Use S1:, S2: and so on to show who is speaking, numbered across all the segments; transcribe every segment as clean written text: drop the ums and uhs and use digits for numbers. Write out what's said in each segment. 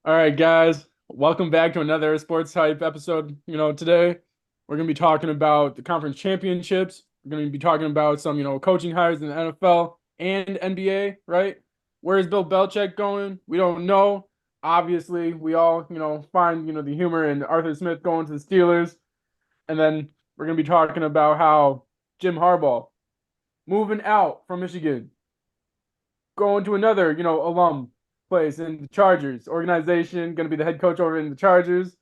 S1: All right, guys, welcome back to another sports hype episode. Today we're going to be talking about the conference championships. We're going to be talking about some, coaching hires in the NFL and NBA, right? Where is Bill Belichick going? We don't know. Obviously, we all, find, the humor in Arthur Smith going to the Steelers. And then we're going to be talking about how Jim Harbaugh moving out from Michigan, going to another, alum place in the Chargers organization, going to be the head coach over in the Chargers.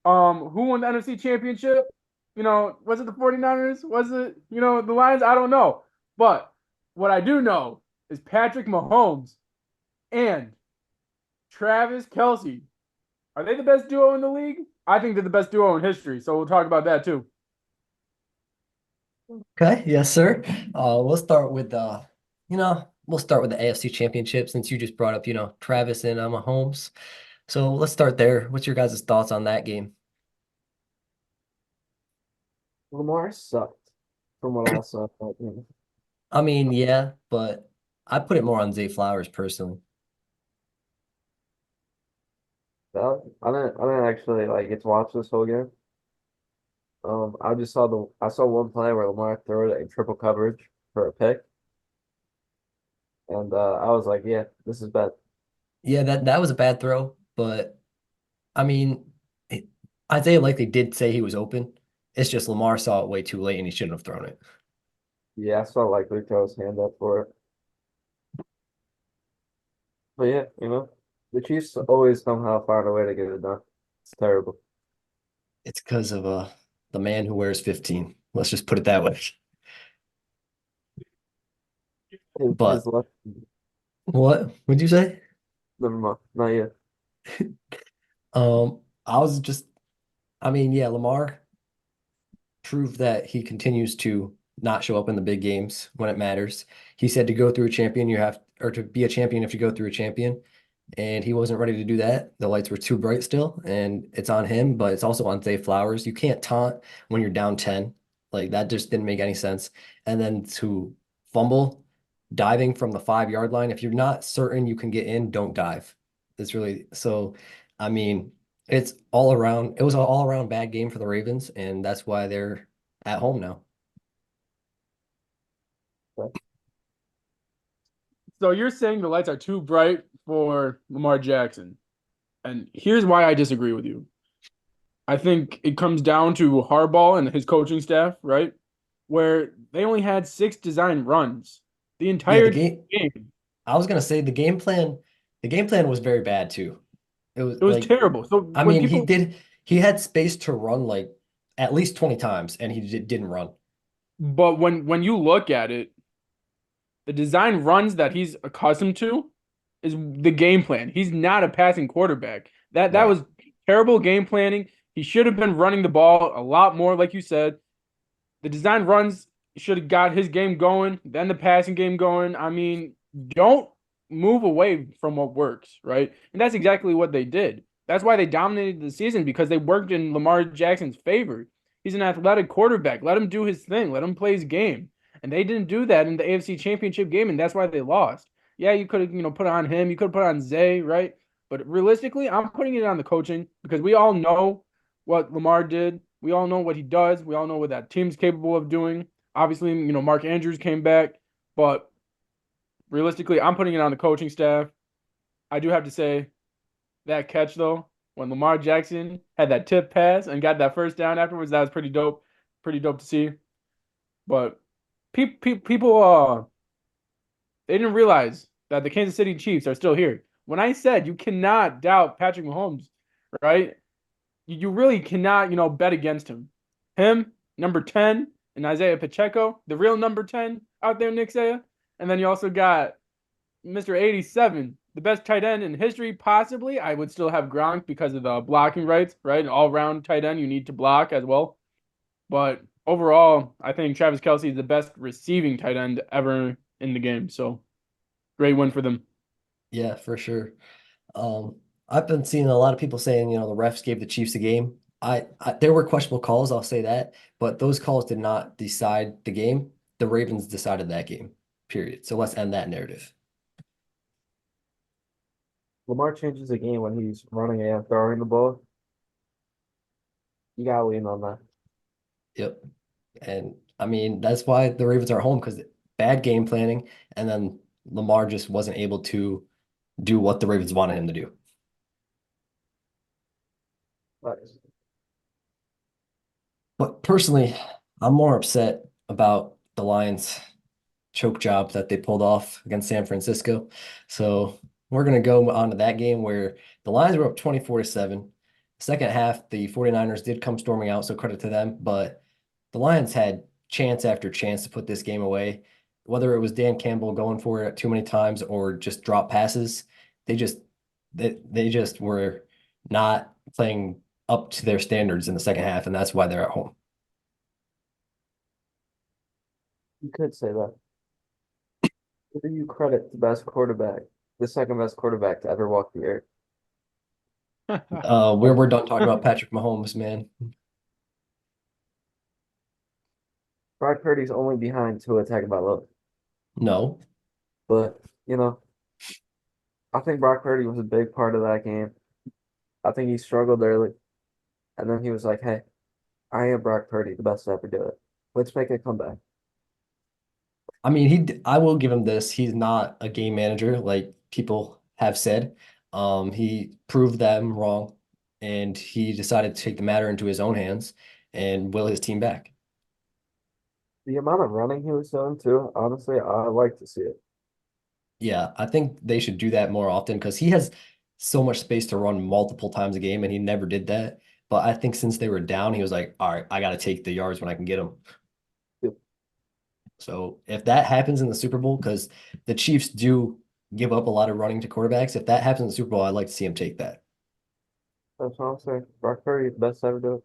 S1: Who won the NFC Championship? Was it the 49ers? Was it, the Lions? I don't know. But what I do know is Patrick Mahomes and Travis Kelce. Are they the best duo in the league? I think they're the best duo in history. So we'll talk about that too.
S2: Okay, yes, sir. We'll start with we'll start with the AFC Championship since you just brought up, Travis and Mahomes. So let's start there. What's your guys' thoughts on that game?
S3: Lamar sucked from what I saw.
S2: I mean, yeah, but I put it more on Zay Flowers personally.
S3: I didn't actually like get to watch this whole game. I saw one play where Lamar threw it in triple coverage for a pick, and I was like, yeah, this is bad.
S2: Yeah, that was a bad throw, but I mean, it, Isaiah likely did say he was open. It's just Lamar saw it way too late and he shouldn't have thrown it.
S3: Yeah, I saw like Luke throw his hand up for it, but yeah, the Chiefs always somehow find a way to get it done. It's terrible.
S2: It's because of the man who wears 15. Let's just put it that way.
S3: His
S2: But
S3: luck.
S2: what would you say?
S3: Never mind, not yet.
S2: I was just, I mean, yeah, Lamar proved that he continues to not show up in the big games when it matters. He said to go through a champion, or to be a champion, you have to go through a champion. And he wasn't ready to do that. The lights were too bright still, and it's on him, but it's also on Zay Flowers. You can't taunt when you're down 10. Like that just didn't make any sense. And then to fumble, diving from the 5 yard line, if you're not certain you can get in, don't dive. It's really so. I mean, it's all around. It was an all around bad game for the Ravens, and that's why they're at home now.
S1: So you're saying the lights are too bright for Lamar Jackson. And here's why I disagree with you. I think it comes down to Harbaugh and his coaching staff, right? Where they only had six design runs the
S2: Yeah, the
S1: entire
S2: game.
S1: game.
S2: I was gonna say the game plan. The game plan was very bad too. It was
S1: It was
S2: like,
S1: terrible. So
S2: I
S1: when
S2: mean,
S1: people,
S2: he had space to run like at least 20 times and didn't run.
S1: but when you look at it, the design runs that he's accustomed to is the game plan. He's not a passing quarterback. That
S2: Right.
S1: was terrible game planning. He should have been running the ball a lot more, like you said. The design runs should have got his game going, then the passing game going. I mean, don't move away from what works, right? And that's exactly what they did. That's why they dominated the season because they worked in Lamar Jackson's favor. He's an athletic quarterback. Let him do his thing. Let him play his game. And they didn't do that in the AFC Championship game, and that's why they lost. Yeah, you could have, put on him. You could have put on Zay, right? But realistically, I'm putting it on the coaching because we all know what Lamar did. We all know what he does. We all know what that team's capable of doing. Obviously, Mark Andrews came back, but realistically, I'm putting it on the coaching staff. I do have to say that catch though, when Lamar Jackson had that tip pass and got that first down afterwards, that was pretty dope. Pretty dope to see. But people they didn't realize that the Kansas City Chiefs are still here. When I said you cannot doubt Patrick Mahomes, right? You really cannot, bet against him. Him, number 10, and Isaiah Pacheco, the real number 10 out there, Nick Saya. And then you also got Mr. 87, the best tight end in history, possibly. I would still have Gronk because of the blocking rights, right? An all round tight end, you need to block as well. But overall, I think Travis Kelce is the best receiving tight end ever in the game. So great win for them.
S2: Yeah, for sure. I've been seeing a lot of people saying, the refs gave the Chiefs a game. There were questionable calls, I'll say that, but those calls did not decide the game. The Ravens decided that game, period. So let's end that narrative.
S3: Lamar changes the game when he's running and throwing the ball. You gotta lean on that.
S2: Yep. And I mean, that's why the Ravens are home because bad game planning, and then Lamar just wasn't able to do what the Ravens wanted him to do.
S3: Nice.
S2: But personally, I'm more upset about the Lions choke job that they pulled off against San Francisco. So we're going to go on to that game where the Lions were up 24-7. Second half, the 49ers did come storming out, so credit to them. But the Lions had chance after chance to put this game away. Whether it was Dan Campbell going for it too many times or just drop passes, they just they just were not playing up to their standards in the second half, and that's why they're at home.
S3: You could say that. Who do you credit the best quarterback, the second best quarterback to ever walk the earth?
S2: We're done talking about Patrick Mahomes, man.
S3: Brock Purdy's only behind Tua Tagovailoa,
S2: No.
S3: but you know, I think Brock Purdy was a big part of that game. I think he struggled early, and then he was like, "Hey, I am Brock Purdy, the best to ever do it. Let's make a comeback."
S2: I mean, I will give him this. He's not a game manager like people have said. He proved them wrong, and he decided to take the matter into his own hands and will his team back.
S3: The amount of running he was doing too, honestly, I like to see it.
S2: Yeah, I think they should do that more often because he has so much space to run multiple times a game, and he never did that. But I think since they were down, he was like, all right, I got to take the yards when I can get them.
S3: Yep.
S2: So if that happens in the Super Bowl, because the Chiefs do give up a lot of running to quarterbacks, if that happens in the Super Bowl, I'd like to see him take that.
S3: That's what I'm saying. Brock Purdy, the best to ever do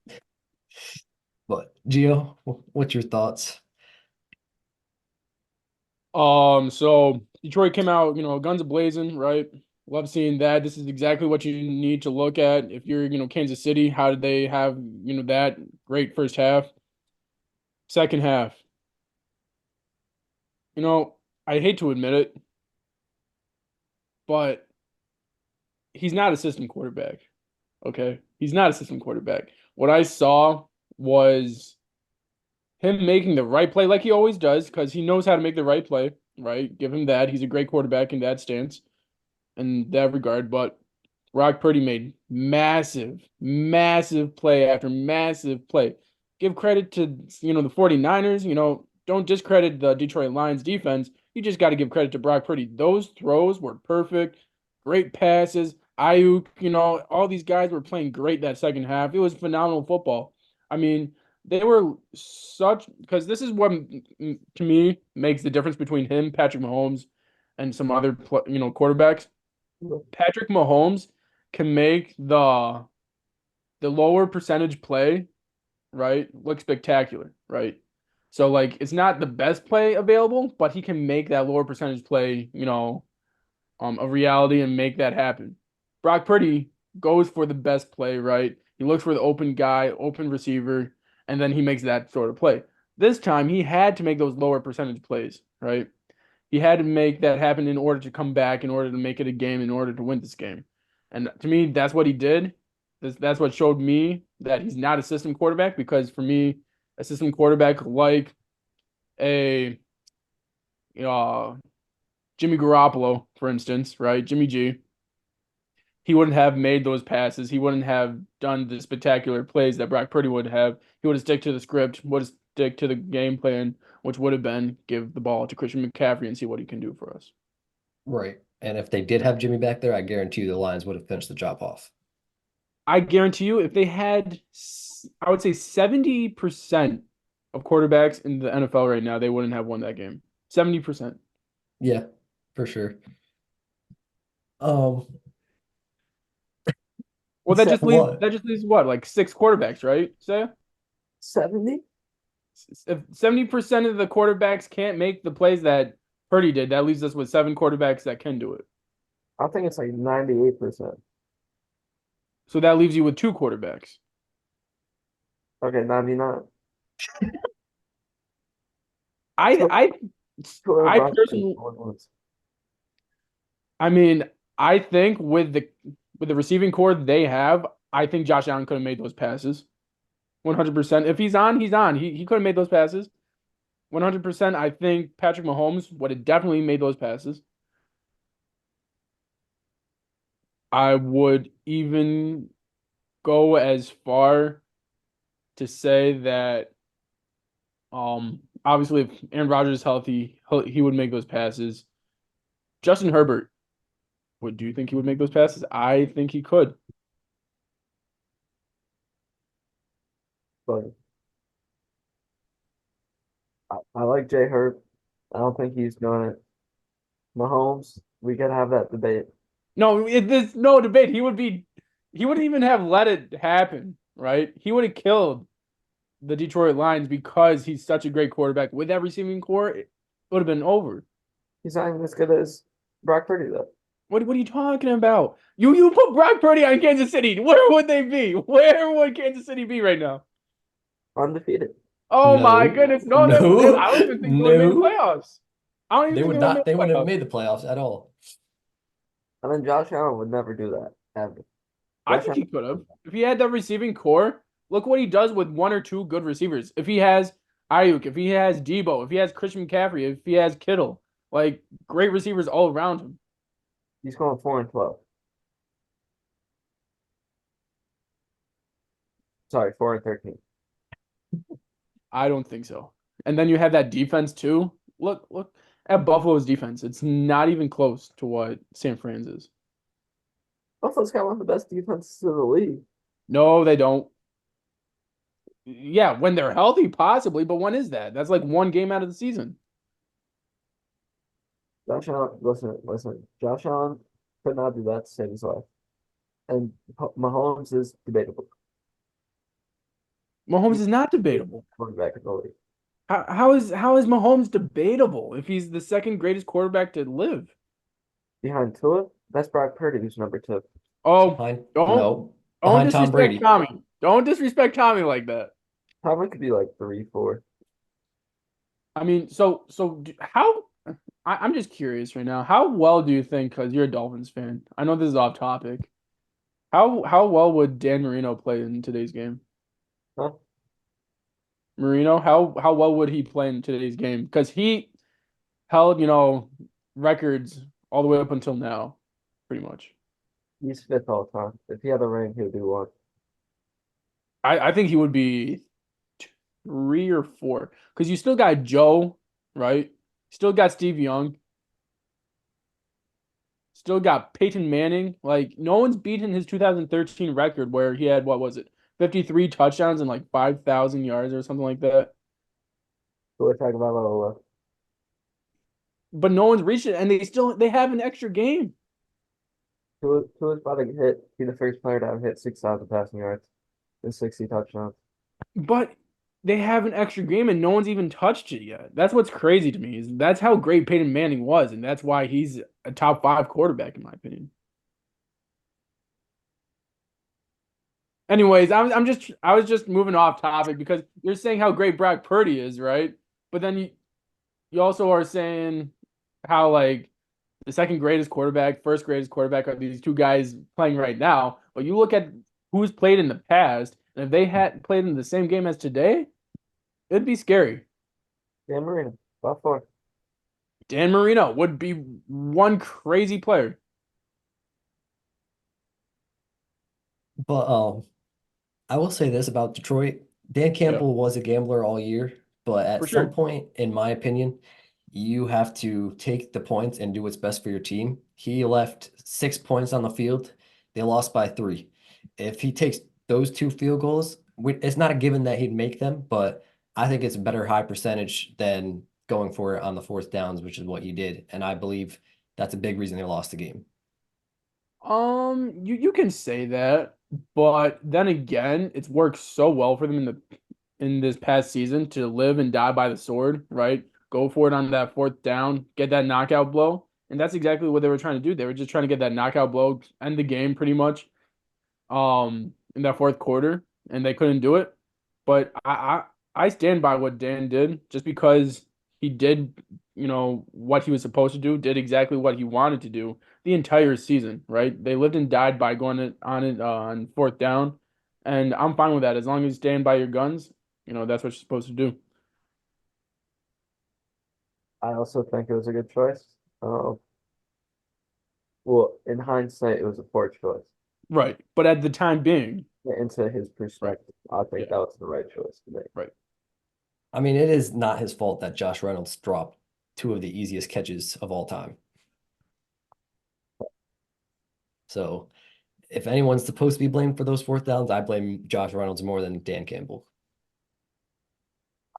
S3: it.
S2: But Gio, what's your thoughts?
S1: So Detroit came out, guns a blazing, right? Love seeing that. This is exactly what you need to look at if you're, Kansas City. How did they have, that great first half? Second half, I hate to admit it, but he's not a system quarterback. Okay. He's not a system quarterback. What I saw was him making the right play like he always does, because he knows how to make the right play, right? Give him that. He's a great quarterback in that stance, in that regard. But Brock Purdy made massive, massive play after massive play. Give credit to, the 49ers, don't discredit the Detroit Lions defense. You just got to give credit to Brock Purdy. Those throws were perfect. Great passes. Ayuk, all these guys were playing great that second half. It was phenomenal football. I mean, they were such, because this is what to me makes the difference between him, Patrick Mahomes, and some other quarterbacks. Patrick Mahomes can make the lower percentage play, right, look spectacular, right? So like it's not the best play available, but he can make that lower percentage play, a reality and make that happen. Brock Purdy goes for the best play, right? He looks for the open guy, open receiver, and then he makes that sort of play. This time he had to make those lower percentage plays, right? He had to make that happen in order to come back, in order to make it a game, in order to win this game. And to me, that's what he did. That's what showed me that he's not a system quarterback, because for me, a system quarterback like a Jimmy Garoppolo, for instance, right? Jimmy G, he wouldn't have made those passes. He wouldn't have done the spectacular plays that Brock Purdy would have. He would have stick to the script, would have stick to the game plan, which would have been give the ball to Christian McCaffrey and see what he can do for us.
S2: Right. And if they did have Jimmy back there, I guarantee you the Lions would have finished the job off.
S1: I guarantee you, if they had, I would say 70% of quarterbacks in the NFL right now, they wouldn't have won that game. 70%.
S2: Yeah, for sure. Um,
S1: Well,
S2: said what?
S1: that just leaves what, like six quarterbacks, right? Say
S3: 70?
S1: if 70% of the quarterbacks can't make the plays that Purdy did, that leaves us with seven quarterbacks that can do it.
S3: I think it's like 98%.
S1: So that leaves you with two quarterbacks.
S3: Okay, 99.
S1: I
S3: So
S1: I
S3: Tua
S1: I
S3: Brock Purdy
S1: personally,
S3: only wins.
S1: I mean, I think with the receiving core they have, I think Josh Allen could have made those passes. 100%. If he's on, he's on. He could have made those passes. 100%. I think Patrick Mahomes would have definitely made those passes. I would even go as far to say that obviously if Aaron Rodgers is healthy, he would make those passes. Justin Herbert, do you think he would make those passes? I think he could.
S3: But I like Jay Herb. I don't think he's doing it. Mahomes, we could have that debate.
S1: No, there's no debate. He wouldn't even have let it happen, right? He would have killed the Detroit Lions because he's such a great quarterback. With that receiving core, it would have been over.
S3: He's not even as good as Brock Purdy, though.
S1: What are you talking about? You put Brock Purdy on Kansas City. Where would they be? Where would Kansas City be right now?
S3: Undefeated.
S1: Oh my
S2: No,
S1: goodness. No,
S2: no,
S1: I don't even think they would have made the
S2: no.
S1: playoffs. I don't even
S2: They
S1: think
S2: would
S1: they would have
S2: not.
S1: made
S2: They
S1: the
S2: wouldn't have
S1: playoffs.
S2: made the playoffs at all.
S3: And then Josh Allen would never do that, ever.
S1: I
S3: Josh
S1: think he
S3: Allen.
S1: could have. If he had the receiving core, look what he does with one or two good receivers. If he has Ayuk, if he has Debo, if he has Christian McCaffrey, if he has Kittle, like great receivers all around him.
S3: He's going 4-12. Sorry, 4-13.
S1: I don't think so. And then you have that defense too. Look at Buffalo's defense. It's not even close to what San Fran's is.
S3: Buffalo's got one of the best defenses in the league.
S1: No, they don't. Yeah, when they're healthy, possibly, but when is that? That's like one game out of the season.
S3: Josh Allen, listen. Josh Allen could not do that to save his life. And Mahomes is debatable.
S1: Mahomes
S3: He's
S1: is not
S3: the
S1: debatable.
S3: quarterback in the league.
S1: How is Mahomes debatable if he's the second greatest quarterback to live?
S3: Behind Tua, that's Brock Purdy, who's number two.
S1: Oh,
S2: Behind,
S1: don't
S2: no,
S1: don't
S2: behind Tom
S1: disrespect
S2: Brady.
S1: Tommy. Don't disrespect Tommy like that.
S3: Tomlin could be like 3-4.
S1: I mean, how? I'm just curious right now. How well do you think? Because you're a Dolphins fan. I know this is off topic. How well would Dan Marino play in today's game?
S3: Huh?
S1: Marino, how well would he play in today's game? Because he held, records all the way up until now, pretty much.
S3: He's fifth all time. If he had a ring, he would do one.
S1: I think he would be 3 or 4. Because you still got Joe, right? Still got Steve Young. Still got Peyton Manning. Like, no one's beaten his 2013 record where he had, what was it? 53 touchdowns and like 5,000 yards or something like that.
S3: So we're talking about
S1: But no one's reached it, and they have an extra game.
S3: Tua's about to be the first player to have hit 6,000 passing yards and 60 touchdowns.
S1: But they have an extra game and no one's even touched it yet. That's what's crazy to me. Is that's how great Peyton Manning was, and that's why he's a top 5 quarterback in my opinion. Anyways, I was just moving off topic because you're saying how great Brock Purdy is, right? But then you also are saying how like the second greatest quarterback, first greatest quarterback are these two guys playing right now. But you look at who's played in the past, and if they had played in the same game as today, it'd be scary.
S3: Dan Marino, about 4.
S1: Dan Marino would be one crazy player.
S2: But I will say this about Detroit. Dan
S1: Yeah,
S2: Campbell was a gambler all year, but at
S1: for
S2: some
S1: sure.
S2: point, in my opinion, you have to take the points and do what's best for your team. He left 6 points on the field. They lost by 3. If he takes those 2 field goals, it's not a given that he'd make them, but I think it's a better high percentage than going for it on the fourth downs, which is what he did. And I believe that's a big reason they lost the game.
S1: You can say that, but then again, it's worked so well for them in this past season to live and die by the sword, right? Go for it on that fourth down, get that knockout blow, and that's exactly what they were trying to do. They were just trying to get that knockout blow, end the game pretty much, in that fourth quarter, and they couldn't do it. But I stand by what Dan did, just because He did, what he was supposed to do, did exactly what he wanted to do the entire season, right? They lived and died by going on fourth down, and I'm fine with that as long as you stand by your guns. That's what you're supposed to do.
S3: I also think it was a good choice. Um, well, in hindsight, it was a poor choice.
S1: Right. But at the time being,
S3: Into his
S1: right.
S3: perspective, I think
S1: Yeah.
S3: that was the right choice to make.
S1: Right.
S2: I mean, it is not his fault that Josh Reynolds dropped two of the easiest catches of all time. So if anyone's supposed to be blamed for those fourth downs, I blame Josh Reynolds more than Dan Campbell.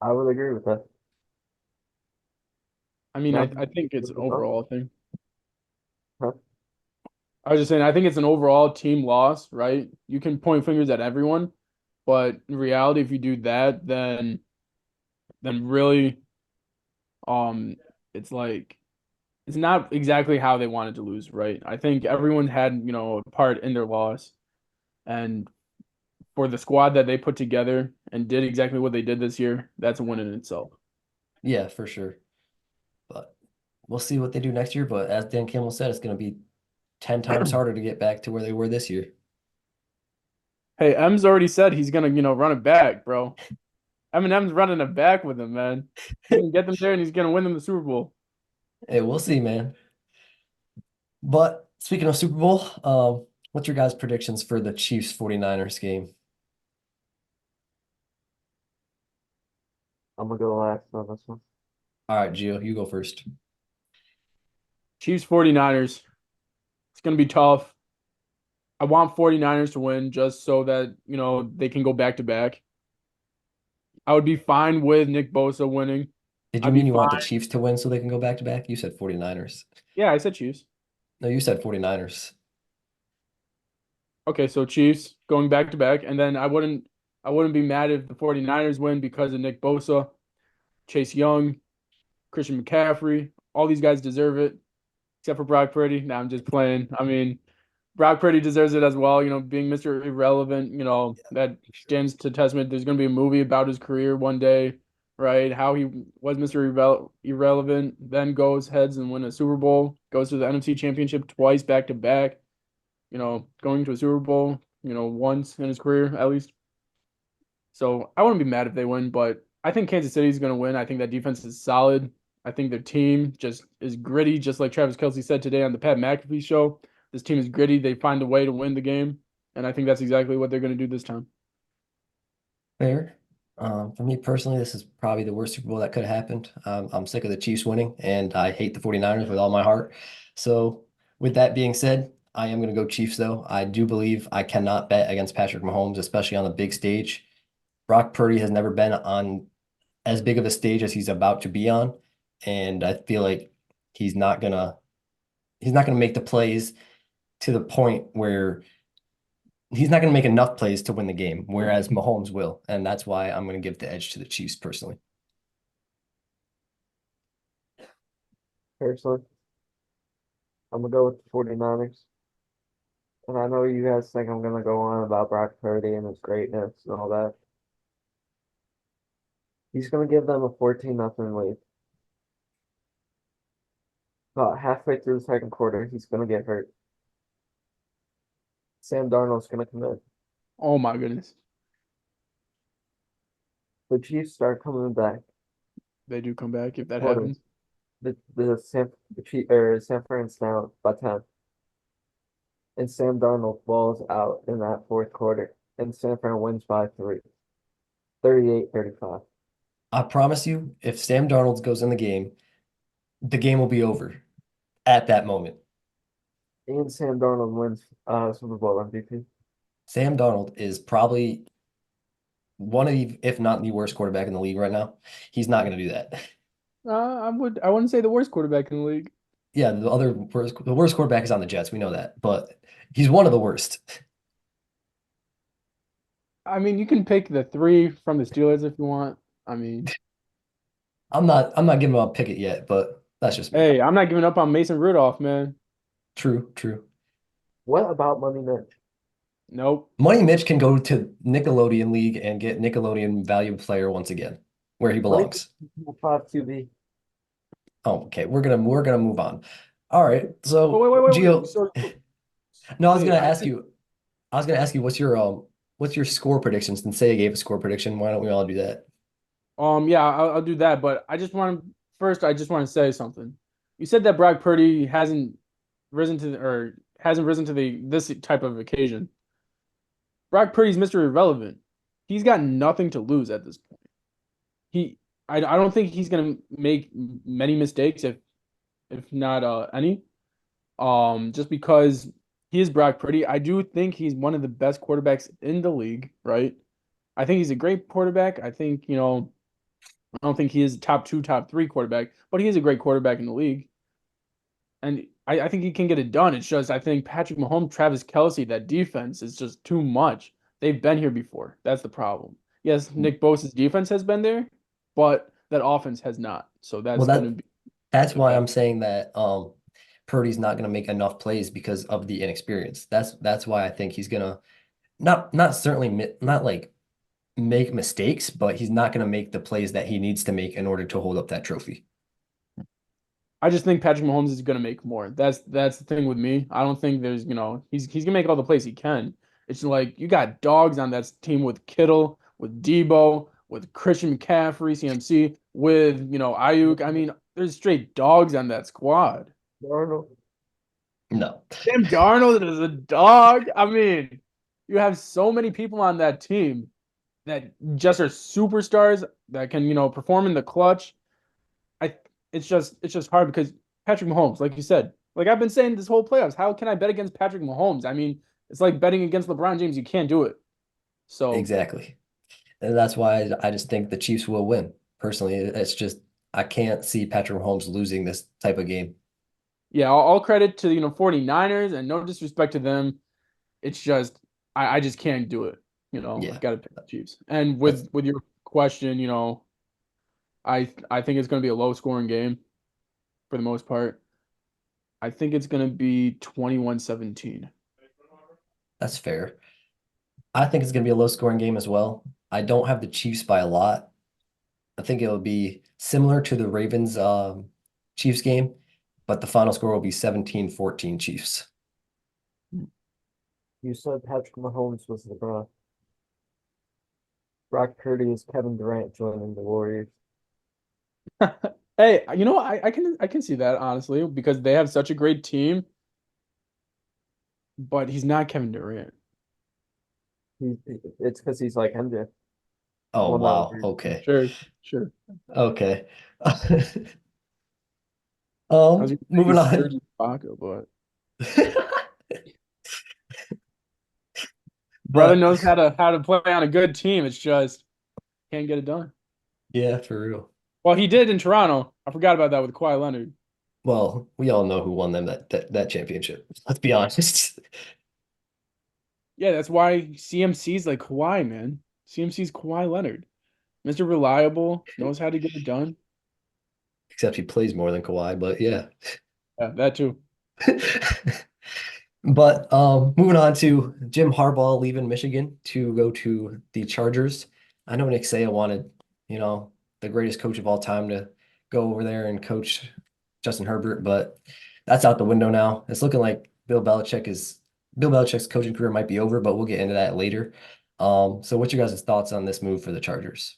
S3: I would agree with that.
S1: I mean,
S3: Now,
S1: I think it's an overall thing.
S3: huh?
S1: I was just saying, I think it's an overall team loss, right? You can point fingers at everyone, but in reality, if you do that, then really, um, it's like it's not exactly how they wanted to lose, right? I think everyone had, a part in their loss, and for the squad that they put together and did exactly what they did this year, that's a win in itself.
S2: Yeah, for sure. But we'll see what they do next year. But as Dan Campbell said, it's going to be 10 times harder to get back to where they were this year.
S1: Hey, M's already said he's gonna, run it back, bro. Eminem's running it back with him, man. He's gonna get them there and he's gonna win them the Super Bowl.
S2: Hey, we'll see, man. But speaking of Super Bowl, what's your guys' predictions for the Chiefs 49ers game?
S3: I'm gonna go last on this one.
S2: All right, Gio, you go first.
S1: Chiefs 49ers. It's gonna be tough. I want 49ers to win just so that, they can go back to back. I would be fine with Nick Bosa winning.
S2: Did you
S1: I'd be
S2: mean you want the
S1: fine.
S2: Chiefs to win so they can go back to back? You said 49ers.
S1: Yeah, I said Chiefs.
S2: No, you said 49ers.
S1: Okay, so Chiefs going back to back, and then I wouldn't be mad if the 49ers win because of Nick Bosa, Chase Young, Christian McCaffrey. All these guys deserve it, except for Brock Purdy. Now I'm just playing. I mean, Brock Purdy deserves it as well, being Mr. Irrelevant, that stands to testament. There's going to be a movie about his career one day, right? How he was Mr. Irrelevant, then goes heads and win a Super Bowl, goes to the NFC Championship twice back to back, going to a Super Bowl, once in his career at least. So I wouldn't be mad if they win, but I think Kansas City is going to win. I think that defense is solid. I think their team just is gritty, just like Travis Kelce said today on the Pat McAfee show. This team is gritty. They find a way to win the game, and I think that's exactly what they're going to do this time.
S2: Fair. For me personally, this is probably the worst Super Bowl that could have happened. I'm sick of the Chiefs winning, and I hate the 49ers with all my heart. So, with that being said, I am going to go Chiefs, though. I do believe I cannot bet against Patrick Mahomes, especially on the big stage. Brock Purdy has never been on as big of a stage as he's about to be on, and I feel like he's not gonna make the plays to the point where he's not going to make enough plays to win the game, whereas Mahomes will. And that's why I'm going to give the edge to the Chiefs personally.
S3: Personally, I'm gonna go with the 49ers. And I know you guys think I'm gonna go on about Brock Purdy and his greatness and all that. He's gonna give them a 14-0 lead. About halfway through the second quarter, he's gonna get hurt. Sam Darnold's gonna come in.
S1: Oh my goodness.
S3: The Chiefs start coming back.
S1: They do come back if that
S3: Quarters.
S1: happens.
S3: San Fran's down by 10. And Sam Darnold balls out in that fourth quarter. And San Fran wins by 3. 38-35.
S2: I promise you, if Sam Darnold goes in the game will be over at that moment.
S3: And Sam Darnold wins Super Bowl MVP.
S2: Sam Darnold is probably one of the, if not the worst quarterback in the league right now. He's not going to do that.
S1: I wouldn't say the worst quarterback in the league.
S2: Yeah, the worst quarterback is on the Jets. We know that, but he's one of the worst.
S1: I mean, you can pick the three from the Steelers if you want. I mean,
S2: I'm not giving up Pickett yet, but that's just me.
S1: hey, I'm not giving up on Mason Rudolph, man.
S2: True, true.
S3: What about Money Mitch?
S1: Nope.
S2: Money Mitch can go to Nickelodeon League and get Nickelodeon Value Player once again, where he belongs.
S3: 5 QB.
S2: Oh, okay. We're gonna move on. All right.
S1: But
S2: So
S1: wait.
S2: Gio, no, I was
S1: Wait.
S2: gonna
S1: I
S2: ask
S1: think
S2: you. I was gonna ask you what's your score prediction? Since Saya gave a score prediction, why don't we all do that?
S1: yeah, I'll do that. But I just want to say something. You said that Brock Purdy hasn't risen to the this type of occasion. Brock Purdy's Mr. Irrelevant. He's got nothing to lose at this point. He I don't think he's gonna make many mistakes if not any. Just because he is Brock Purdy, I do think he's one of the best quarterbacks in the league, right? I think he's a great quarterback. I think, I don't think he is a top two, top three quarterback, but he is a great quarterback in the league. And I think he can get it done. It's just I think Patrick Mahomes, Travis Kelce, that defense is just too much. They've been here before. That's the problem. Yes, Nick Bosa's defense has been there, but that offense has not. So
S2: Well,
S1: that's going to be
S2: that's
S1: the
S2: why
S1: bad.
S2: I'm saying that Purdy's not gonna make enough plays because of the inexperience. That's why I think he's gonna not certainly not like make mistakes, but he's not gonna make the plays that he needs to make in order to hold up that trophy.
S1: I just think Patrick Mahomes is going to make more. That's the thing with me. I don't think there's, he's going to make all the plays he can. It's like you got dogs on that team with Kittle, with Debo, with Christian McCaffrey, CMC, with, Ayuk. I mean, there's straight dogs on that squad.
S3: Darnold.
S2: No.
S1: Sam Darnold is a dog. I mean, you have so many people on that team that just are superstars that can, perform in the clutch. I it's just hard because Patrick Mahomes, like you said, like I've been saying this whole playoffs, how can I bet against Patrick Mahomes? I mean, it's like betting against LeBron James. You can't do it. So
S2: Exactly. And that's why I just think the Chiefs will win. Personally, it's just I can't see Patrick Mahomes losing this type of game.
S1: yeah, all credit to 49ers and no disrespect to them. It's just I just can't do it. I
S2: Yeah.
S1: gotta pick the Chiefs. And
S2: That's
S1: with your question, I think it's gonna be a low scoring game for the most part. I think it's gonna be 21-17.
S2: that's fair. I think it's gonna be a low scoring game as well. I don't have the Chiefs by a lot. I think it'll be similar to the Ravens Chiefs game, but the final score will be 17-14 Chiefs.
S3: You said Patrick Mahomes was LeBron. Brock Purdy is Kevin Durant joining the Warriors.
S1: Hey, I can see that honestly because they have such a great team, but he's not Kevin Durant.
S3: He, it's because he's like MJ.
S2: Oh
S3: Well, not
S2: wow.
S3: weird.
S2: Okay.
S1: Sure, sure.
S2: Okay.
S1: I was gonna say
S2: Moving
S1: he's
S2: on.
S1: Serge Ibaka, but brother
S2: But
S1: knows how to play on a good team. It's just can't get it done.
S2: yeah, for real.
S1: Well, he did in Toronto. I forgot about that with Kawhi Leonard.
S2: Well, we all know who won them that championship. Let's be honest.
S1: Yeah, that's why CMC's like Kawhi, man. CMC's Kawhi Leonard. Mr. Reliable, knows how to get it done.
S2: Except he plays more than Kawhi, but yeah.
S1: Yeah, that too.
S2: But moving on to Jim Harbaugh leaving Michigan to go to the Chargers. I know Nick Saban wanted, the greatest coach of all time to go over there and coach Justin Herbert, but that's out the window now. It's looking like Bill Belichick's coaching career might be over, but we'll get into that later. So what's your guys' thoughts on this move for the Chargers?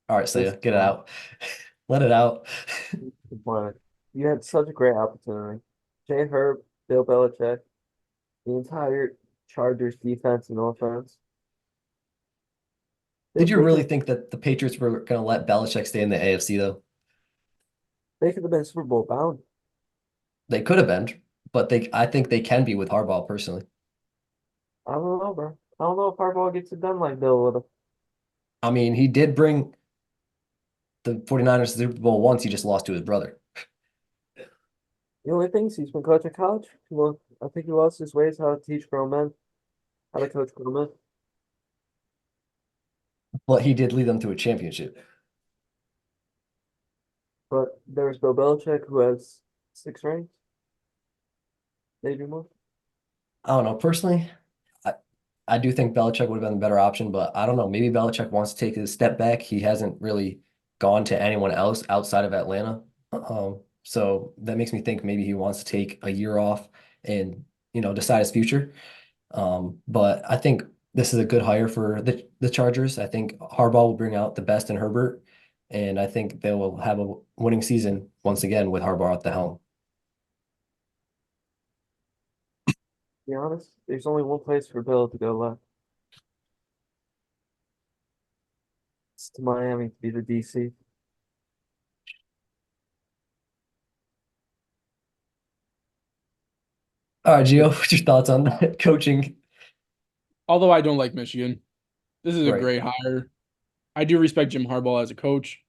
S2: All right, Saya, get it
S3: Disappointed.
S2: out. Let it out.
S3: Disappointed. You had such a great opportunity. Jay Herb, Bill Belichick, the entire Chargers defense and offense. They,
S2: Did you
S3: they
S2: really
S3: could
S2: think that the Patriots were going to let Belichick stay in the AFC though?
S3: they could have been Super Bowl bound.
S2: They could have been, but I think they can be with Harbaugh personally.
S3: I don't know, bro. I don't know if Harbaugh gets it done like Bill would have.
S2: I mean, he did bring the 49ers to the Super Bowl once. He just lost to his brother.
S3: The only things he's been coaching college. Well, I think he lost his ways how to teach grown men, how to coach grown men.
S2: But he did lead them to a championship.
S3: But there's Bill Belichick who has 6 rings, maybe more.
S2: I don't know. Personally, I, I do think Belichick would have been the better option, but I don't know. Maybe Belichick wants to take a step back. He hasn't really gone to anyone else outside of Atlanta. So that makes me think maybe he wants to take a year off and, decide his future. But I think this is a good hire for the Chargers. I think Harbaugh will bring out the best in Herbert, and I think they will have a winning season once again with Harbaugh at the helm.
S3: To be honest, there's only one place for Bill to go left. It's to Miami to be the DC.
S2: All right, Gio, what's your thoughts on that coaching?
S1: Although I don't like Michigan, this is a
S2: Right.
S1: great hire. I do respect Jim Harbaugh as a coach.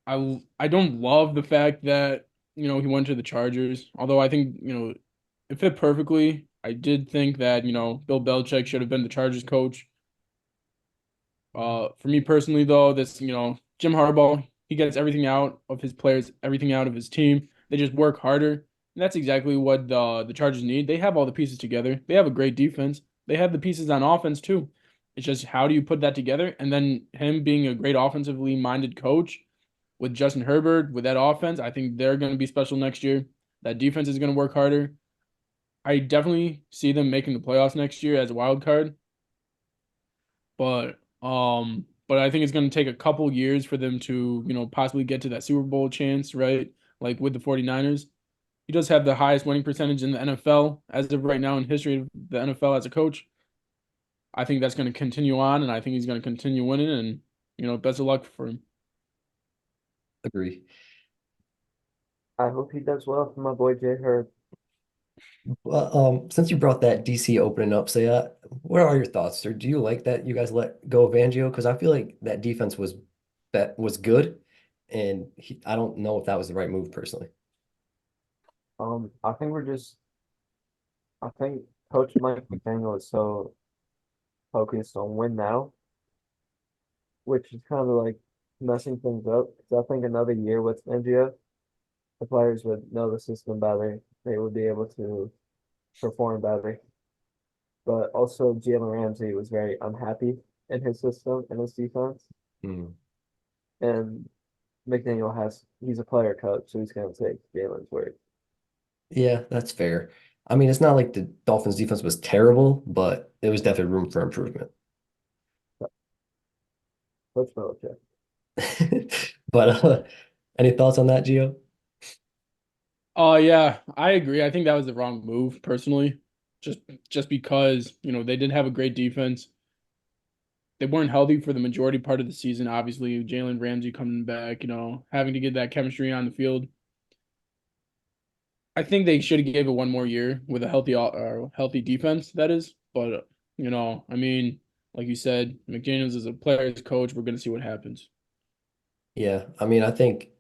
S1: I don't love the fact that, he went to the Chargers. Although I think, it fit perfectly. I did think that, Bill Belichick should have been the Chargers coach. For me personally, though, Jim Harbaugh, he gets everything out of his players, everything out of his team. They just work harder. And that's exactly what the Chargers need. They have all the pieces together. They have a great defense. They have the pieces on offense too. It's just how do you put that together? And then him being a great offensively minded coach with Justin Herbert, with that offense, I think they're going to be special next year. That defense is going to work harder. I definitely see them making the playoffs next year as a wild card. But I think it's going to take a couple years for them to, possibly get to that Super Bowl chance, right? Like with the 49ers. He does have the highest winning percentage in the NFL as of right now in history of the NFL as a coach. I think that's going to continue on, and I think he's going to continue winning, and, best of luck for him.
S2: Agree.
S3: I hope he does well for my boy Jay Herb.
S2: Well, since you brought that DC opening up, say, what are your thoughts? Or do you like that you guys let go of Angio? Because I feel like that defense was good, and I don't know if that was the right move personally.
S3: I think I think Coach Mike McDaniel is so focused on win now, which is kind of like messing things up. 'Cause I think another year with NGO, the players would know the system better. They would be able to perform better. But also, Jalen Ramsey was very unhappy in his system and his defense.
S2: Hmm.
S3: And he's a player coach, so he's going to take Jalen's word.
S2: Yeah, that's fair. I mean, it's not like the Dolphins defense was terrible, but there was definitely room for improvement.
S3: Coach Belichick.
S2: But any thoughts on that, Gio?
S1: Oh yeah, I agree. I think that was the wrong move personally. Just just because, they did have a great defense. They weren't healthy for the majority part of the season. Obviously, Jalen Ramsey coming back, having to get that chemistry on the field. I think they should have gave it one more year with a healthy defense, that is. But, I mean, like you said, McDaniels is a player's coach. We're gonna see what happens.
S2: Yeah, I mean, I think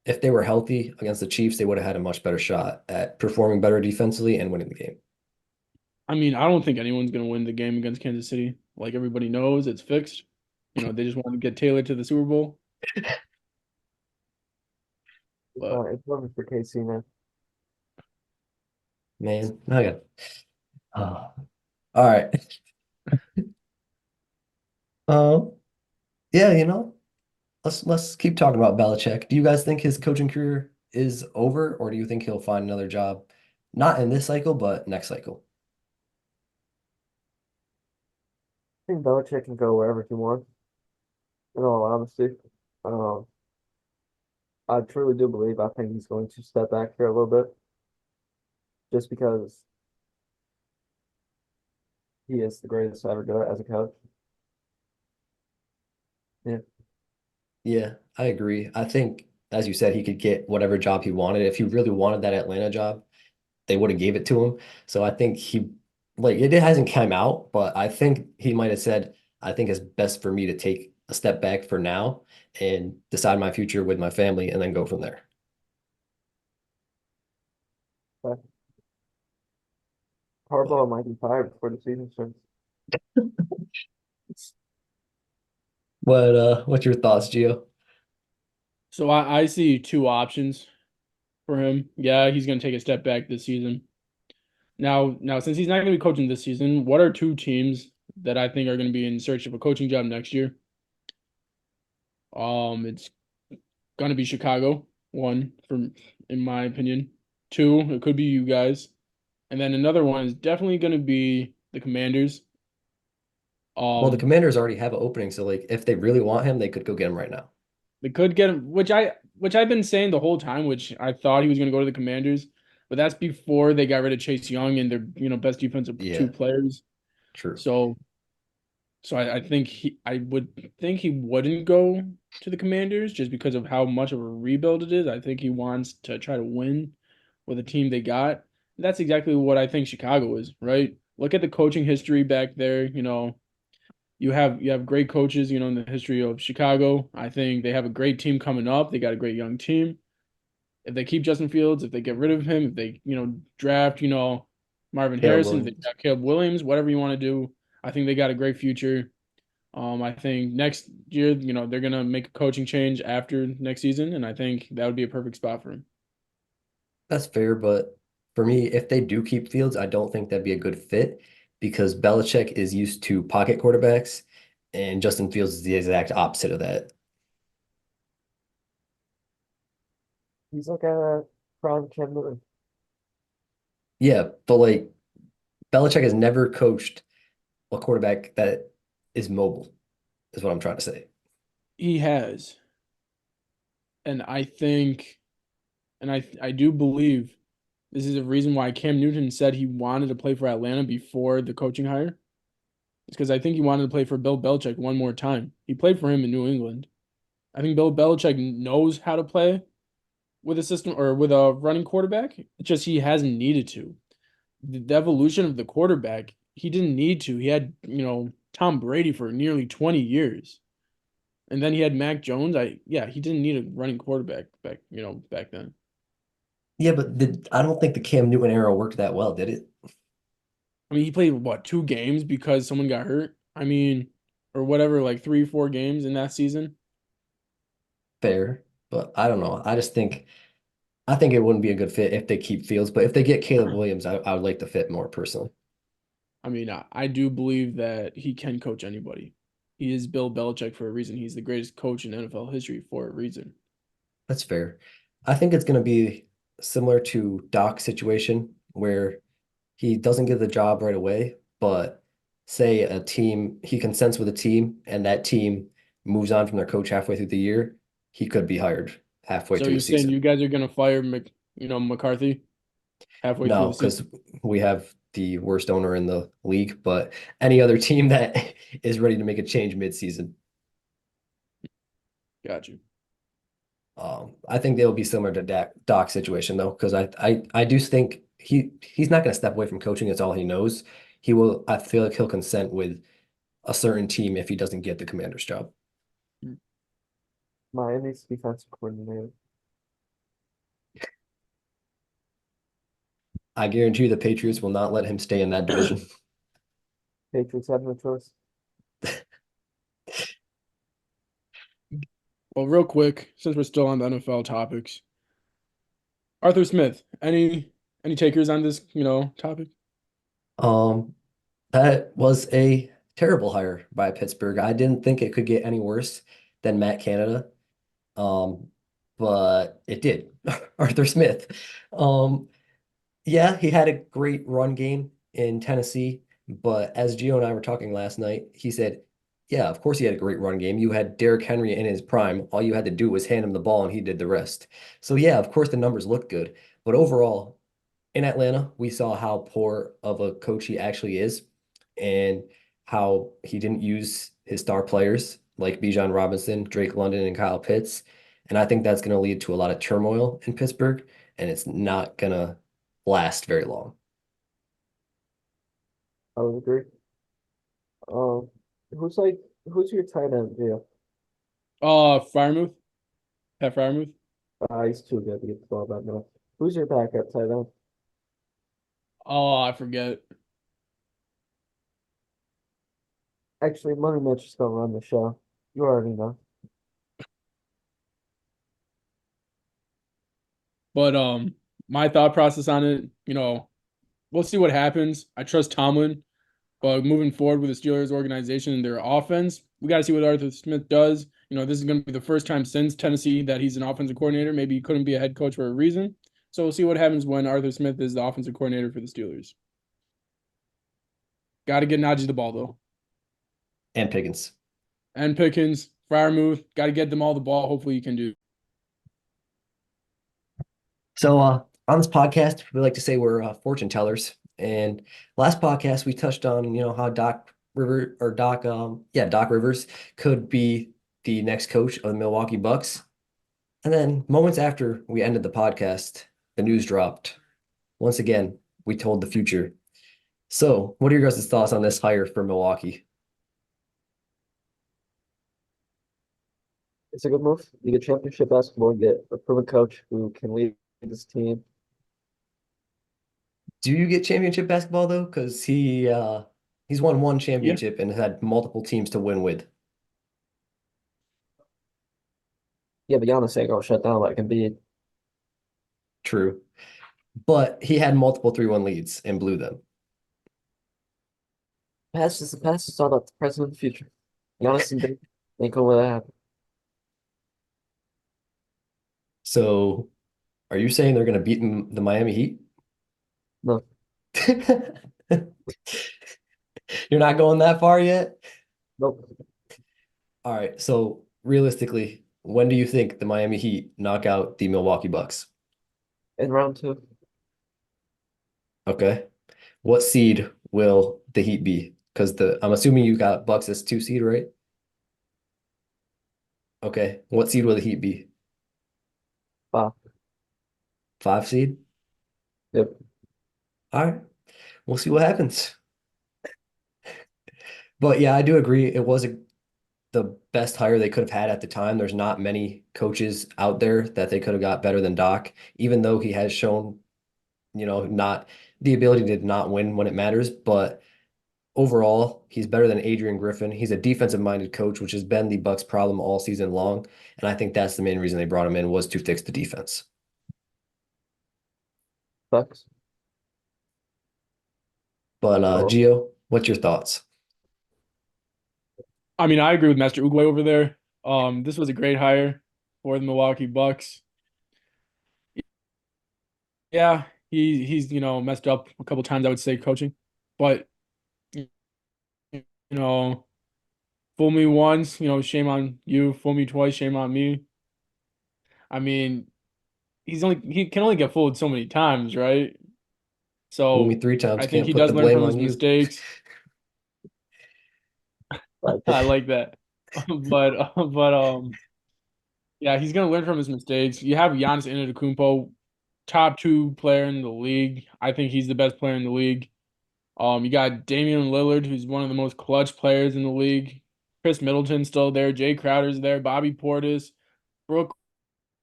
S2: if they were healthy against the Chiefs, they would have had a much better shot at performing better defensively and winning the game.
S1: I mean, I don't think anyone's gonna win the game against Kansas City. Like everybody knows, it's fixed. They just want to get Taylor to the Super Bowl. But
S3: It's over for KC now.
S2: Man, I got. All right. Um, yeah, let's keep talking about Belichick. Do you guys think his coaching career is over, or do you think he'll find another job, not in this cycle, but next cycle?
S3: I think Belichick can go wherever he wants, in all honesty. Um, I truly do believe I think he's going to step back here a little bit just because he is the greatest to ever do it as a coach. Yeah.
S2: Yeah, I agree. I think, as you said, he could get whatever job he wanted. If he really wanted that Atlanta job, they would have gave it to him. So I think it hasn't come out, but I think he might have said, I think it's best for me to take a step back for now and decide my future with my family and then go from there.
S3: But Harbaugh might be fired before the season starts.
S2: What's your thoughts, Gio?
S1: so I see two options for him. Yeah, he's gonna take a step back this season. Now since he's not gonna be coaching this season, what are two teams that I think are gonna be in search of a coaching job next year? It's gonna be Chicago, one from in my opinion. Two, it could be you guys. And then another one is definitely gonna be the Commanders.
S2: Well, the
S1: Um,
S2: Commanders already have an opening, so like if they really want him, they could go get him right now.
S1: they could get him, which I've been saying the whole time, which I thought he was gonna go to the Commanders, but that's before they got rid of Chase Young and their, best defensive two
S2: Yeah,
S1: players.
S2: true.
S1: So I think I would think he wouldn't go to the Commanders just because of how much of a rebuild it is. I think he wants to try to win with the team they got. That's exactly what I think Chicago is, right? Look at the coaching history back there. You have great coaches, in the history of Chicago. I think they have a great team coming up. They got a great young team. If they keep Justin Fields, if they get rid of him, if they, draft, Marvin
S2: Caleb
S1: Harrison, if they
S2: Williams.
S1: draft Caleb Williams, whatever you want to do, I think they got a great future. I think next year, they're gonna make a coaching change after next season, and I think that would be a perfect spot for him.
S2: That's fair, but for me, if they do keep Fields, I don't think that'd be a good fit because Belichick is used to pocket quarterbacks, and Justin Fields is the exact opposite of that.
S3: He's like a prime Cam Newton.
S2: Yeah, but like Belichick has never coached a quarterback that is mobile, is what I'm trying to say.
S1: He has, and I think, and I do believe this is a reason why Cam Newton said he wanted to play for Atlanta before the coaching hire. It's because I think he wanted to play for Bill Belichick one more time. He played for him in New England. I think Bill Belichick knows how to play with a system or with a running quarterback. It's just he hasn't needed to. The evolution of the quarterback, he didn't need to. He had, Tom Brady for nearly 20 years. And then he had Mac Jones. He didn't need a running quarterback back then.
S2: Yeah, but I don't think the Cam Newton era worked that well, did it?
S1: I mean, he played what, two games because someone got hurt? I mean, or whatever, like 3, 4 games in that season.
S2: Fair, but I don't know. I think it wouldn't be a good fit if they keep Fields, but if they get Caleb Williams, I would like the fit more personally.
S1: I mean, I do believe that he can coach anybody. He is Bill Belichick for a reason. He's the greatest coach in NFL history for a reason.
S2: That's fair. I think it's going to be similar to Doc's situation where he doesn't get the job right away, but say a team, he consents with a team and that team moves on from their coach halfway through the year, he could be hired halfway
S1: So
S2: through
S1: you're
S2: the
S1: saying
S2: season.
S1: you guys are gonna fire McCarthy halfway through
S2: No,
S1: the season?
S2: because we have the worst owner in the league, but any other team that is ready to make a change mid-season,
S1: Got you.
S2: I think they'll be similar to Doc's situation though, because I do think he's not going to step away from coaching. It's all he knows. He will. I feel like he'll consent with a certain team if he doesn't get the commander's job.
S3: Miami's defensive coordinator.
S2: I guarantee you the Patriots will not let him stay in that division.
S3: Patriots have no choice.
S1: Well, real quick, since we're still on the NFL topics, Arthur Smith, any takers on this, topic?
S2: Um, that was a terrible hire by Pittsburgh. I didn't think it could get any worse than Matt Canada. Um, but it did. Arthur Smith. Um, yeah, he had a great run game in Tennessee, but as Gio and I were talking last night, he said, yeah, of course he had a great run game. You had Derrick Henry in his prime. All you had to do was hand him the ball and he did the rest. So yeah, of course the numbers look good, but overall in Atlanta, we saw how poor of a coach he actually is and how he didn't use his star players like Bijan Robinson, Drake London, and Kyle Pitts. And I think that's going to lead to a lot of turmoil in Pittsburgh, and it's not going to last very long.
S3: I would agree. Um, who's your tight end, Gio?
S1: Fryermuth, Pat Fryermuth.
S3: He's too good to get the ball back now. Who's your backup tight end?
S1: Oh, I forget.
S3: Actually, Money Mitch is gonna run the show. You already know.
S1: But my thought process on it, we'll see what happens. I trust Tomlin, but moving forward with the Steelers organization and their offense, we got to see what Arthur Smith does. This is going to be the first time since Tennessee that he's an offensive coordinator. Maybe he couldn't be a head coach for a reason. So we'll see what happens when Arthur Smith is the offensive coordinator for the Steelers. Got to get Najee the ball, though.
S2: And Pickens.
S1: And Pickens, Freiermuth, got to get them all the ball. Hopefully you can do.
S2: So on this podcast, we like to say we're fortune tellers. And last podcast we touched on, how Doc Rivers could be the next coach of the Milwaukee Bucks. And then moments after we ended the podcast, the news dropped. Once again, we told the future. So, what are your guys' thoughts on this hire for Milwaukee?
S3: It's a good move. You get championship basketball, you get a proven coach who can lead this team.
S2: Do you get championship basketball though? Because he's won one
S1: Yeah.
S2: championship and had multiple teams to win with.
S3: Yeah, but Giannis ain't gonna shut down like Embiid.
S2: True. But he had multiple 3-1 leads and blew them.
S3: Past is the past. It's all about the present and the future. Giannis and Embiid ain't gonna let that happen.
S2: So, are you saying they're going to beat the Miami Heat?
S3: No,
S2: You're not going that far yet?
S3: nope.
S2: All right. So, realistically, when do you think the Miami Heat knock out the Milwaukee Bucks?
S3: In round two,
S2: Okay. What seed will the Heat be? Because I'm assuming you got Bucks as 2 seed, right? Okay. What seed will the Heat be?
S3: wow.
S2: 5 seed?
S3: Yep.
S2: All right. We'll see what happens. But yeah, I do agree. It was the best hire they could have had at the time. There's not many coaches out there that they could have got better than Doc, even though he has shown, not the ability to not win when it matters. But overall, he's better than Adrian Griffin. He's a defensive-minded coach, which has been the Bucks' problem all season long. And I think that's the main reason they brought him in was to fix the defense.
S3: Bucks.
S2: But
S3: Oh,
S2: Gio, what's your thoughts?
S1: I mean, I agree with Master Uguay over there. This was a great hire for the Milwaukee Bucks. Yeah, he's messed up a couple times, I would say, coaching, but you know, fool me once, shame on you. Fool me twice, shame on me. I mean, he can only get fooled so many times, right?
S2: Fool me
S1: So
S2: 3 times,
S1: I think
S2: can't
S1: he
S2: put
S1: does
S2: the
S1: learn
S2: blame
S1: from his
S2: on you.
S1: mistakes.
S3: like
S1: I like that, but yeah, he's gonna learn from his mistakes. You have Giannis Antetokounmpo, top 2 player in the league. I think he's the best player in the league. You got Damian Lillard, who's one of the most clutch players in the league. Chris Middleton's still there. Jay Crowder's there. Bobby Portis, Brooke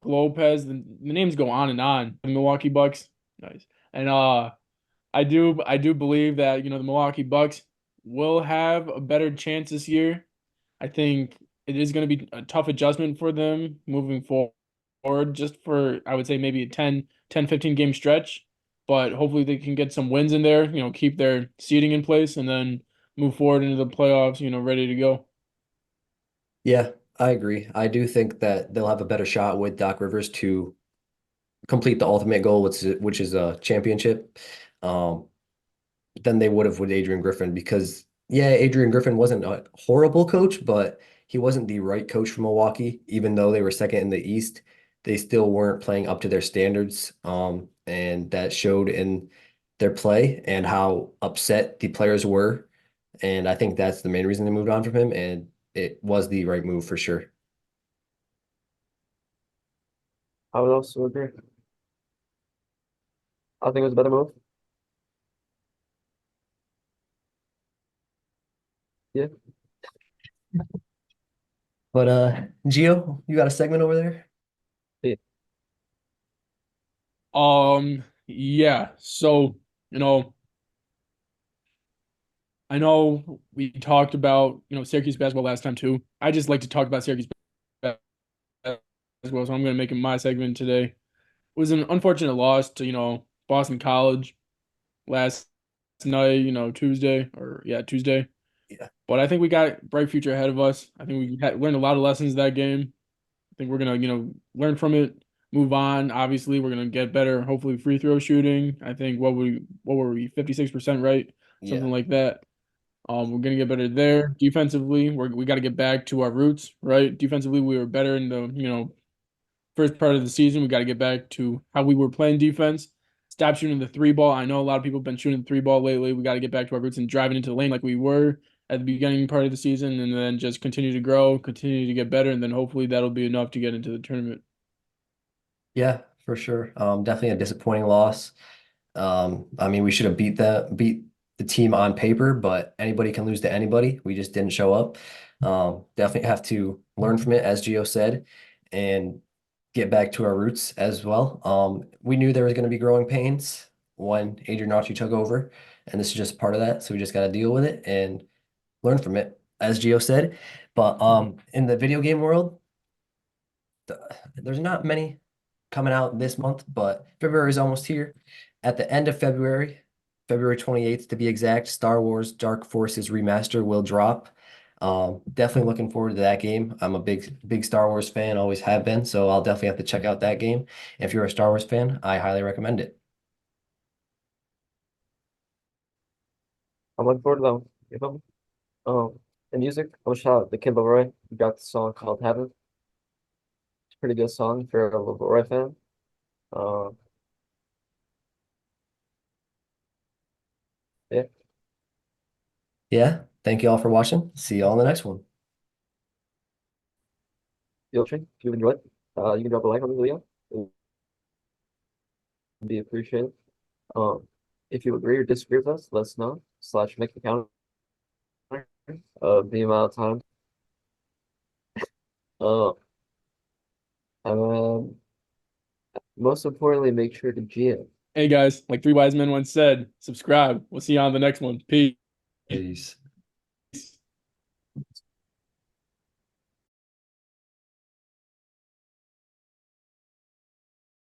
S1: Lopez. The names go on and on. The Milwaukee Bucks, nice. And I do believe that the Milwaukee Bucks will have a better chance this year. I think it is going to be a tough adjustment for them moving forward, just for, I would say, maybe a 15 game stretch. But hopefully they can get some wins in there, keep their seeding in place and then move forward into the playoffs, ready to go.
S2: Yeah, I agree. I do think that they'll have a better shot with Doc Rivers to complete the ultimate goal, which is a championship, um, than they would have with Adrian Griffin. Because yeah, Adrian Griffin wasn't a horrible coach, but he wasn't the right coach for Milwaukee. Even though they were second in the East, they still weren't playing up to their standards. And that showed in their play and how upset the players were. And I think that's the main reason they moved on from him. And it was the right move for sure.
S3: I would also agree. I think it was a better move. Yeah.
S2: But Gio, you got a segment over there?
S3: Yeah.
S1: Yeah. So, I know we talked about, Syracuse basketball last time too. I just like to talk about Syracuse basketball, so I'm going to make it my segment today. It was an unfortunate loss to, Boston College last night, Tuesday.
S2: Yeah.
S1: But I think we got a bright future ahead of us. I think we learned a lot of lessons that game. I think we're gonna, learn from it, move on. Obviously, we're gonna get better. Hopefully, free throw shooting. I think what were we 56%, right?
S2: Yeah.
S1: Something like that. We're gonna get better there. Defensively, we got to get back to our roots, right? Defensively, we were better in the first part of the season. We got to get back to how we were playing defense. Stop shooting the three ball. I know a lot of people have been shooting the three ball lately. We got to get back to our roots and driving into the lane like we were at the beginning part of the season, and then just continue to grow, continue to get better, and then hopefully that'll be enough to get into the tournament.
S2: Yeah, for sure. Definitely a disappointing loss. I mean, we should have beat the team on paper, but anybody can lose to anybody. We just didn't show up. Definitely have to learn from it, as Gio said, and get back to our roots as well. We knew there was going to be growing pains when Adrian Autry took over, and this is just part of that. So we just got to deal with it and learn from it, as Gio said. But in the video game world, there's not many coming out this month, but February is almost here. At the end of February, February 28th to be exact, Star Wars Dark Forces Remaster will drop. Definitely looking forward to that game. I'm a big Star Wars fan, always have been, so I'll definitely have to check out that game. If you're a Star Wars fan, I highly recommend it.
S3: I'm looking forward to that one. You feel me? The music, I'm gonna shout out the Kid Leroy. He got the song called Heaven. It's a pretty good song if you're a Leroy fan. Uh, yeah.
S2: Yeah, thank you all for watching. See you all in the next one.
S3: If you enjoyed, you can drop a like on the video. It would be appreciated. Um, if you agree or disagree with us, let us know. / make the counter of the amount of time. Uh, and most importantly, make sure to GM.
S1: Hey guys, like three wise men once said, subscribe. We'll see you on the next one. Peace.
S2: Peace.